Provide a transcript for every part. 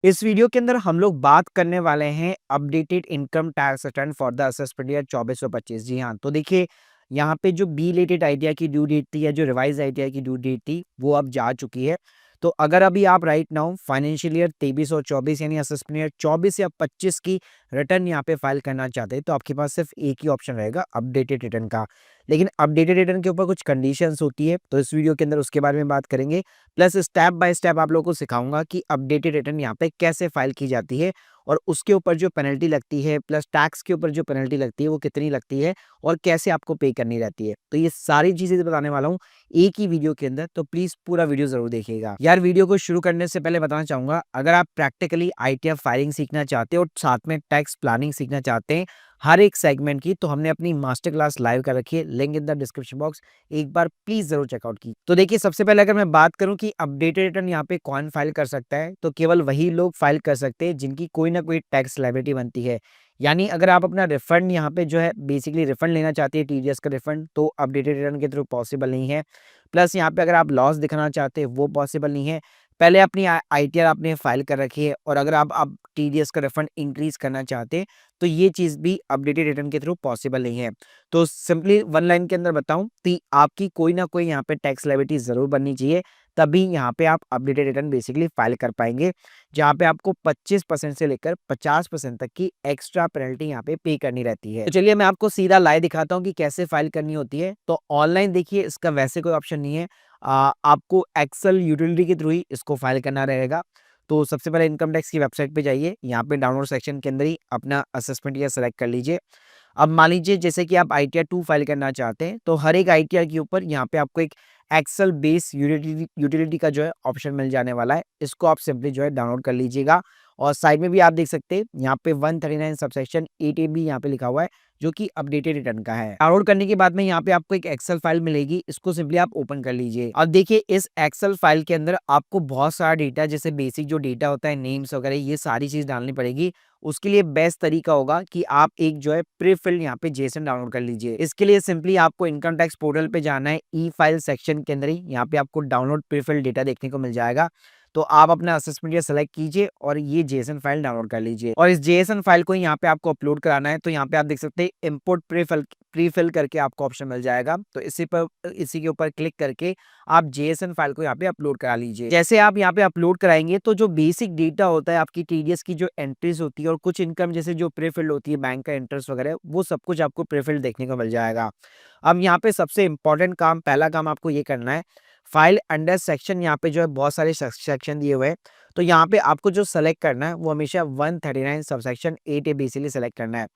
इस वीडियो के अंदर हम लोग बात करने वाले हैं updated income tax return for the assessment year 2425। जी हाँ, तो देखिए यहाँ पे जो बी लेटेड आइडिया की ड्यू डेट थी या जो रिवाइज आइडिया की ड्यू डेट थी वो अब जा चुकी है। तो अगर अभी आप राइट नाउ फाइनेंशियल ईयर 23 और 24 यानी असेसमेंट ईयर 24 या 25 की रिटर्न यहाँ पे फाइल करना चाहते हैं तो आपके पास सिर्फ एक ही ऑप्शन रहेगा अपडेटेड रिटर्न का। लेकिन अपडेटेड रिटर्न के ऊपर कुछ कंडीशंस होती है तो इस वीडियो के अंदर उसके बारे में बात करेंगे। प्लस स्टेप बाय स्टेप आप लोगों को सिखाऊंगा कि अपडेटेड रिटर्न यहाँ पे कैसे फाइल की जाती है और उसके ऊपर जो पेनल्टी लगती है प्लस टैक्स के ऊपर जो पेनल्टी लगती है वो कितनी लगती है और कैसे आपको पे करनी रहती है। तो ये सारी चीजें बताने वाला हूँ एक ही वीडियो के अंदर, तो प्लीज पूरा वीडियो जरूर देखिएगा। यार वीडियो को शुरू करने से पहले बताना चाहूंगा, अगर आप प्रैक्टिकली आईटीएफ फाइलिंग सीखना चाहते हो और साथ में टैक्स प्लानिंग सीखना चाहते हैं हर एक सेगमेंट की, तो हमने अपनी मास्टर क्लास लाइव कर रखी है, link in the description box, एक बार प्लीज जरूर चेकआउट की। तो देखिए सबसे पहले अगर मैं बात करूं कि अपडेटेड रिटर्न यहाँ पे कौन फाइल कर सकता है, तो केवल वही लोग फाइल कर सकते हैं जिनकी कोई ना कोई टैक्स लायबिलिटी बनती है। यानी अगर आप अपना रिफंड यहाँ पे जो है बेसिकली रिफंड लेना चाहते हैं टीडीएस का रिफंड, तो अपडेटेड रिटर्न के थ्रू पॉसिबल नहीं है। प्लस यहाँ पे अगर आप लॉस दिखाना चाहते हैं वो पॉसिबल नहीं है। पहले अपनी आईटीआर आपने फाइल कर रखी है और अगर आप टीडीएस का रिफंड इंक्रीज करना चाहते हैं तो ये चीज़ भी अपडेटेड रिटर्न के थ्रू पॉसिबल नहीं है। तो सिंपली वन लाइन के अंदर बताऊं तो आपकी कोई ना कोई यहाँ पे टैक्स लायबिलिटी जरूर बननी चाहिए, तभी यहाँ पे आप अपडेटेड रिटर्न बेसिकली फाइल कर पाएंगे, जहाँ पे आपको 25% से लेकर 50% तक की एक्स्ट्रा पेनल्टी यहाँ पे पे करनी रहती है। तो चलिए मैं आपको सीधा लाइव दिखाता हूँ कि कैसे फाइल करनी होती है। तो ऑनलाइन देखिए इसका वैसे कोई ऑप्शन नहीं है, आपको एक्सेल यूटिलिटी के थ्रू ही इसको फाइल करना रहेगा। तो सबसे पहले इनकम टैक्स की वेबसाइट पे जाइए, यहाँ पे डाउनलोड सेक्शन के अंदर ही अपना असेसमेंट ईयर सेलेक्ट कर लीजिए। अब मान लीजिए जैसे कि आप आईटीआर 2 फाइल करना चाहते हैं तो हर एक आईटीआर के ऊपर यहाँ पे आपको एक एक्सेल बेस यूटिलिटी यूटिलिटी का जो है ऑप्शन मिल जाने वाला है, इसको आप सिंपली जो है डाउनलोड कर लीजिएगा। और साइड में भी आप देख सकते हैं यहाँ पे 139 सबसेक्शन 8A भी यहाँ पे लिखा हुआ है जो कि अपडेटेड रिटर्न का है। डाउनलोड करने के बाद में यहाँ पे आपको एक एक्सेल फाइल मिलेगी, इसको सिंपली आप ओपन कर लीजिए। और देखिए इस एक्सेल फाइल के अंदर आपको बहुत सारा डेटा, जैसे बेसिक जो डेटा होता है नेम्स वगैरह, ये सारी चीज डालनी पड़ेगी। उसके लिए बेस्ट तरीका होगा कि आप एक जो है प्री फिल्ड यहाँ पे जेसन डाउनलोड कर लीजिए। इसके लिए सिंपली आपको इनकम टैक्स पोर्टल पे जाना है, ई फाइल सेक्शन के अंदर ही यहाँ पे आपको डाउनलोड प्री फिल्ड डेटा देखने को मिल जाएगा। तो आप अपना असेसमेंट ईयर सेलेक्ट कीजिए और ये जेएसएन फाइल डाउनलोड कर लीजिए और इस जेएसएन फाइल को यहाँ पे आपको अपलोड कराना है। तो यहाँ पे आप देख सकते हैं इंपोर्ट प्री फिल करके आपको ऑप्शन मिल जाएगा, तो इसी के ऊपर क्लिक करके आप जेएसएन फाइल को यहाँ पे अपलोड करा लीजिए। जैसे आप यहाँ पे अपलोड कराएंगे तो जो बेसिक डेटा होता है आपकी टीडीएस की जो एंट्रीज होती है और कुछ इनकम जैसे जो प्री फिल्ड होती है बैंक का इंटरेस्ट वगैरह, वो सब कुछ आपको प्री फिल्ड देखने को मिल जाएगा। अब यहाँ पे सबसे इंपॉर्टेंट काम, पहला काम आपको ये करना है, फाइल अंडर सेक्शन यहाँ पे जो है बहुत सारे सेक्शन दिए हुए हैं, तो यहाँ पे आपको जो सेलेक्ट करना है वो हमेशा 139 सबसेक्शन 8A बेसिकली सेलेक्ट करना है।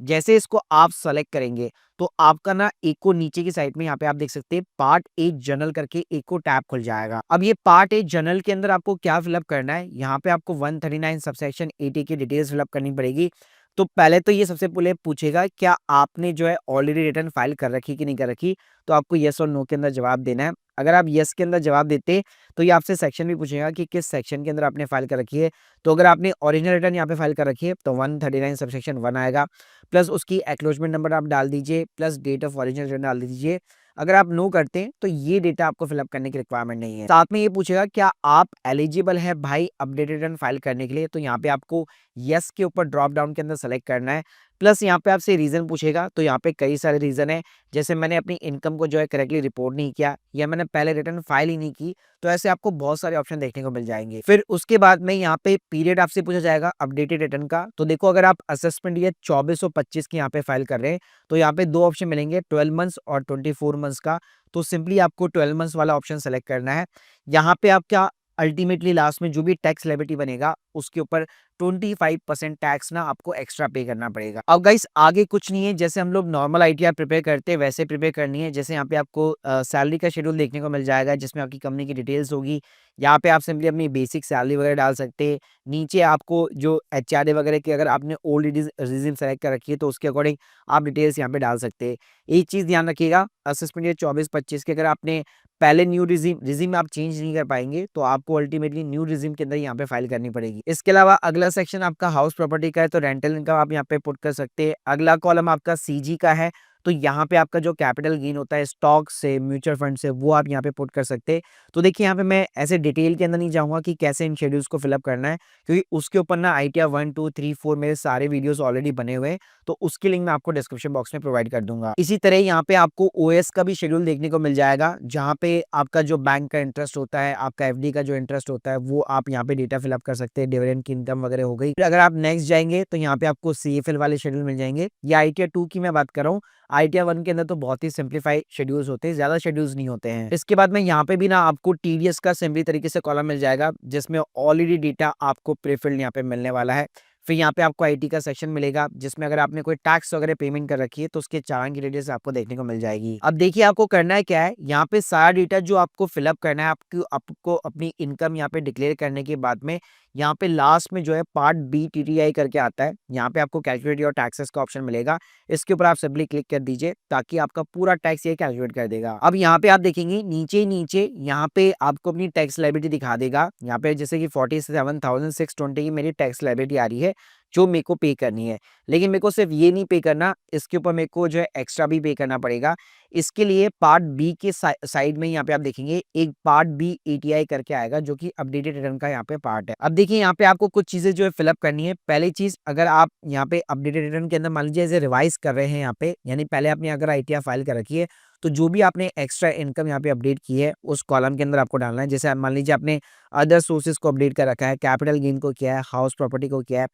जैसे इसको आप सेलेक्ट करेंगे तो आपका ना एक को नीचे की साइड में यहाँ पे आप देख सकते हैं पार्ट ए जनरल करके एक को टैब खुल जाएगा। अब ये पार्ट ए जनरल के अंदर आपको क्या फिलअप करना है, यहाँ पे आपको 139 सबसेक्शन 8A की डिटेल्स फिलअप करनी पड़ेगी। तो पहले तो ये सबसे पहले पूछेगा क्या आपने जो है ऑलरेडी रिटर्न फाइल कर रखी कि नहीं कर रखी, तो आपको यस और नो के अंदर जवाब देना है। अगर आप यस के अंदर जवाब देते तो ये आपसे सेक्शन भी पूछेगा कि किस सेक्शन के अंदर आपने फाइल कर रखी है। तो अगर आपने ओरिजिनल रिटर्न यहाँ पे फाइल कर रखी है तो 139 सबसेक्शन 1 आएगा, प्लस उसकी एक्नॉलेजमेंट नंबर आप डाल दीजिए, plus date of original return डाल दीजिए। अगर आप नो करते हैं तो ये डेटा आपको फिलअप करने की रिक्वायरमेंट नहीं है। साथ में ये पूछेगा क्या आप एलिजिबल है भाई अपडेटेड रिटर्न फाइल करने के लिए, तो यहाँ पे आपको यस के ऊपर ड्रॉप डाउन के अंदर सेलेक्ट करना है। प्लस यहाँ पे आपसे रीजन पूछेगा, तो यहाँ पे कई सारे रीजन है, जैसे मैंने अपनी इनकम को जो है करेक्टली रिपोर्ट नहीं किया या मैंने पहले रिटर्न फाइल ही नहीं की, तो ऐसे आपको बहुत सारे ऑप्शन देखने को मिल जाएंगे। फिर उसके बाद में यहाँ पे पीरियड आपसे पूछा जाएगा अपडेटेड रिटर्न का। तो देखो अगर आप असेसमेंट ईयर 24 और 25 की यहाँ पे फाइल कर रहे हैं तो यहाँ पे दो ऑप्शन मिलेंगे, 12 मंथ्स और 24 मंथ्स का। तो सिंपली आपको 12 मंथ्स वाला ऑप्शन सेलेक्ट करना है। यहाँ पे आप क्या अल्टीमेटली लास्ट में जो भी टैक्स लायबिलिटी बनेगा उसके ऊपर 25% टैक्स ना आपको एक्स्ट्रा पे करना पड़ेगा। अब गाइस आगे कुछ नहीं है, जैसे हम लोग नॉर्मल आईटीआर प्रिपेयर करते हैं वैसे प्रिपेयर करनी है। जैसे यहाँ पे आपको सैलरी का शेड्यूल देखने को मिल जाएगा जिसमें आपकी कंपनी की डिटेल्स होगी। यहाँ पे आप सिंपली अपनी बेसिक सैलरी वगैरह डाल सकते हैं। नीचे आपको जो एचआरए वगैरह की अगर आपने ओल्ड रिज्यूम सेलेक्ट कर रखी है तो उसके अकॉर्डिंग आप डिटेल्स यहाँ पे डाल सकते हैं। एक चीज ध्यान रखिएगा, असेसमेंट ईयर 24-25 के अगर आपने पहले न्यू रिज्यूम आप चेंज नहीं कर पाएंगे तो आपको अल्टीमेटली न्यू रिज्यूम के अंदर यहाँ पे फाइल करनी पड़ेगी। इसके अलावा अगला सेक्शन आपका हाउस प्रॉपर्टी का है, तो रेंटल इनकम आप यहाँ पे पुट कर सकते हैं। अगला कॉलम आपका सीजी का है, तो यहाँ पे आपका जो कैपिटल गेन होता है स्टॉक से, म्यूचुअल फंड से, वो आप यहाँ पे पुट कर सकते हैं। तो देखिए यहाँ पे मैं ऐसे डिटेल के अंदर नहीं जाऊँगा कि कैसे इन शेड्यूल्स को फिलअप करना है, क्योंकि उसके ऊपर ना आईटीआर 1, 2, 3, 4 मेरे सारे वीडियोज़ ऑलरेडी बने हुए हैं, तो उसकी लिंक मैं आपको डिस्क्रिप्शन बॉक्स में प्रोवाइड कर दूँगा। इसी तरह यहाँ पे आपको ओएस का भी शेड्यूल देखने को मिल जाएगा, जहाँ पे आपका जो बैंक का इंटरेस्ट होता है, आपका एफडी का जो इंटरेस्ट होता है, वो आप यहाँ पे डेटा फिलअप कर सकते हैं, डिविडेंड की इनकम वगैरह हो गई। फिर अगर आप नेक्स्ट जाएँगे तो यहाँ पे आपको सीएफएल वाले शेड्यूल मिल जाएँगे। ये आईटीआर 2 की मैं बात कर रहा हूँ। आईटीआर 1 के अंदर तो बहुत ही सिंप्लीफाई शेड्यूल्स होते हैं, ज़्यादा शेड्यूल्स नहीं होते हैं। इसके बाद में यहाँ पे भी ना आपको टीडीएस का सिंपली तरीके से कॉलम मिल जाएगा, जिसमें ऑलरेडी डेटा आपको प्रीफिल्ड यहाँ पे मिलने वाला है। फिर यहाँ पे आपको आईटी का सेक्शन मिलेगा, जिसमें अगर आपने कोई टैक्स वगैरह पेमेंट कर रखी है तो उसके चालान की डिटेल्स आपको देखने को मिल जाएगी। अब देखिए आपको करना है क्या है, यहाँ पे सारा डेटा जो आपको फिलअप करना है, आपको अपनी इनकम यहाँ पे डिक्लेयर करने के बाद में यहाँ पे लास्ट में जो है पार्ट बी टीटीआई करके आता है, यहाँ पे आपको कैलकुलेट योर टैक्सेस का ऑप्शन मिलेगा। इसके ऊपर आप सिंपली क्लिक कर दीजिए, ताकि आपका पूरा टैक्स ये कैलकुलेट कर देगा। अब यहाँ पे आप देखेंगे नीचे नीचे यहाँ पे आपको अपनी टैक्स लायबिलिटी दिखा देगा। यहाँ पे जैसे कि 47,620 की मेरी टैक्स लायबिलिटी आ रही है, जो मेरे को पे करनी है। लेकिन मेरे को सिर्फ ये नहीं पे करना, इसके ऊपर मेरे को जो है एक्स्ट्रा भी पे करना पड़ेगा। इसके लिए पार्ट बी के साइड में यहाँ पे आप देखेंगे एक पार्ट बी एटीआई करके आएगा, जो कि अपडेटेड रिटर्न का यहाँ पे पार्ट है। अब देखिए यहाँ पे आपको कुछ चीजें जो है फिलअप करनी है। पहली चीज, अगर आप यहाँ पे अपडेटेड रिटर्न के अंदर मान लीजिए ऐसे रिवाइज कर रहे हैं यहाँ पे, यानी पहले आपने अगर आईटीआर फाइल कर रखी है, तो जो भी आपने एक्स्ट्रा इनकम यहाँ पे अपडेट की है उस कॉलम के अंदर आपको डालना है। जैसे मान लीजिए आपने अदर सोर्सेज को अपडेट कर रखा है, कैपिटल गेन को किया है, हाउस प्रॉपर्टी को किया है।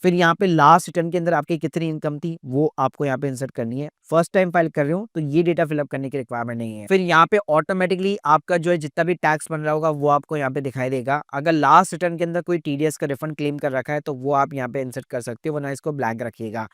फिर यहाँ पे लास्ट रिटर्न के अंदर आपकी कितनी इनकम थी वो आपको यहाँ पे इंसर्ट करनी है। फर्स्ट टाइम फाइल कर रहे हो तो ये डेटा फिलअप करने की रिक्वायरमेंट नहीं है। फिर यहाँ पे ऑटोमेटिकली आपका जो है जितना भी टैक्स बन रहा होगा वो आपको यहाँ पे दिखाई देगा। अगर लास्ट रिटर्न के अंदर कोई टीडीएस का रिफंड क्लेम कर रखा है तो वो आप यहाँ पे इंसर्ट कर सकते हो, वरना इसको ब्लैंक रखिएगा।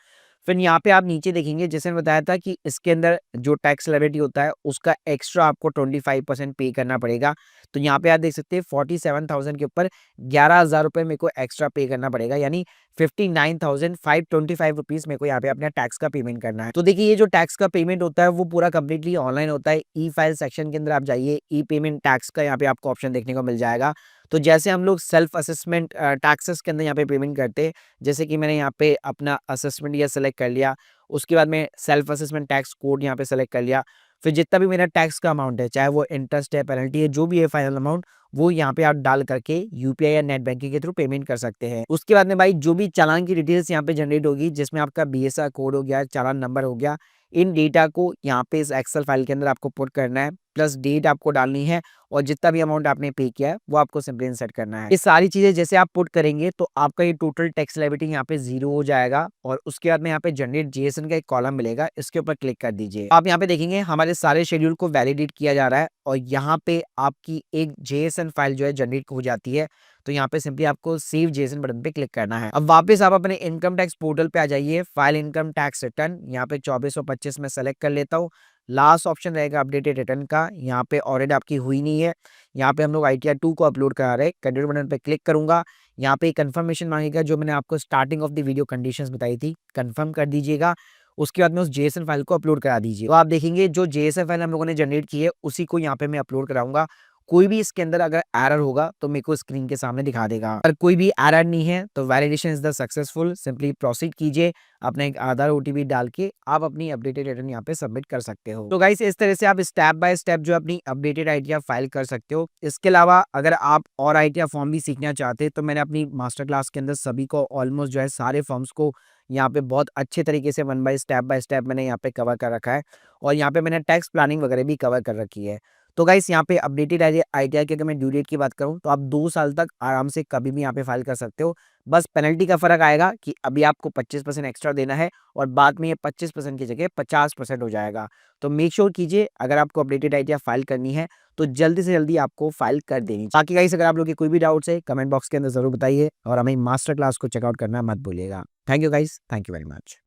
फिर यहाँ पे आप नीचे देखेंगे, जैसे मैं बताया था कि इसके अंदर जो टैक्स लायबिलिटी होता है उसका एक्स्ट्रा आपको 25% पे करना पड़ेगा। तो यहाँ पे आप देख सकते हैं 47,000 के ऊपर 11,000 रुपये मेरे को एक्स्ट्रा पे करना पड़ेगा, यानी 59,525 रुपीज मेरे को यहाँ पे अपना टैक्स का पेमेंट करना है। तो देखिए ये जो टैक्स का पेमेंट होता है वो पूरा कंप्लीटली ऑनलाइन होता है। ई फाइल सेक्शन के अंदर आप जाइए, ई पेमेंट टैक्स का यहाँ पे आपको ऑप्शन देखने को मिल जाएगा। तो जैसे हम लोग सेल्फ असेसमेंट टैक्सेस के अंदर यहाँ पे पेमेंट करते हैं, जैसे कि मैंने यहाँ पे अपना असेसमेंट या सेलेक्ट कर लिया, उसके बाद में सेल्फ असेसमेंट टैक्स कोड यहाँ पे सेलेक्ट कर लिया। फिर जितना भी मेरा टैक्स का अमाउंट है, चाहे वो इंटरेस्ट है, पेनल्टी है, जो भी है फाइनल अमाउंट, वो यहाँ पे आप डाल करके यूपीआई या नेट बैंकिंग के थ्रू पेमेंट कर सकते हैं। उसके बाद में भाई जो भी चालान की डिटेल्स यहाँ पे जनरेट होगी, जिसमें आपका बीएसआर कोड हो गया, चालान नंबर हो गया, इन डेटा को यहाँ पे इस एक्सेल फाइल के अंदर आपको पुट करना है, प्लस डेट आपको डालनी है, और जितना भी अमाउंट आपने पे किया है वो आपको सिंपली इंसर्ट करना है। ये सारी चीजें जैसे आप पुट करेंगे तो आपका ये टोटल टैक्स लायबिलिटी यहाँ पे 0 हो जाएगा। और उसके बाद में यहाँ पे जनरेट जेएसएन का एक कॉलम मिलेगा, इसके ऊपर क्लिक कर दीजिए। आप यहाँ पे देखेंगे हमारे सारे शेड्यूल को वैलिडेट किया जा रहा है, और यहाँ पे आपकी एक जेएसएन फाइल जो है जनरेट हो जाती है। तो यहाँ पे सिंपली आपको सेव जेएसएन बटन पे क्लिक करना है। अब वापस आप अपने इनकम टैक्स पोर्टल पे आ जाइए, फाइल इनकम टैक्स रिटर्न, यहाँ पे 2425 में सेलेक्ट कर लेता हूँ। लास्ट ऑप्शन रहेगा अपडेटेड रिटर्न का, यहाँ पे ऑलरेडी आपकी हुई नहीं है, यहाँ पे हम लोग आईटीआर 2 को अपलोड करा रहे हैं। कंटिन्यू बटन पे क्लिक करूंगा, यहाँ पे कंफर्मेशन मांगेगा, जो मैंने आपको starting of the video conditions बताई थी, कंफर्म कर दीजिएगा। उसके बाद में उस जेएसएन फाइल को अपलोड करा दीजिए। तो आप देखेंगे जो जेएसएन फाइल हम लोगों ने जनरेट की है उसी को यहाँ पे मैं अपलोड कराऊंगा। कोई भी इसके अंदर अगर एरर होगा तो मेरे को स्क्रीन के सामने दिखा देगा। अगर कोई भी एरर नहीं है तो validation is the successful, simply proceed कीजिए। अपना एक आधार ओटीपी डाल के आप अपनी अपडेटेड रिटर्न यहाँ पे सबमिट कर सकते हो। तो गाइस इस तरह से आप स्टेप बाय स्टेप जो अपनी अपडेटेड आईटीआर फाइल कर सकते हो। इसके अलावा अगर आप और आईटीआर फॉर्म भी सीखना चाहते हैं तो मैंने अपनी मास्टर क्लास के अंदर सभी को ऑलमोस्ट जो है सारे फॉर्म्स को यहाँ पे बहुत अच्छे तरीके से वन बाय स्टेप मैंने यहाँ पे कवर कर रखा है, और यहाँ पे मैंने टैक्स प्लानिंग वगैरह भी कवर कर रखी है। तो गाइस यहाँ पे अपडेटेड आईटीआर की अगर मैं ड्यू डेट की बात करूँ तो आप 2 साल तक आराम से कभी भी यहाँ पे फाइल कर सकते हो। बस पेनल्टी का फर्क आएगा कि अभी आपको 25% एक्स्ट्रा देना है, और बाद में ये 25% की जगह 50% हो जाएगा। तो मेक श्योर कीजिए अगर आपको अपडेटेड आईटीआर फाइल करनी है तो जल्दी से जल्दी आपको फाइल कर देनी। बाकी गाइस अगर आप लोग के कोई भी डाउट्स है कमेंट बॉक्स के अंदर जरूर बताइए, और हमें मास्टर क्लास को चेकआउट करना मत भूलिएगा। Thank you guys, thank you very much.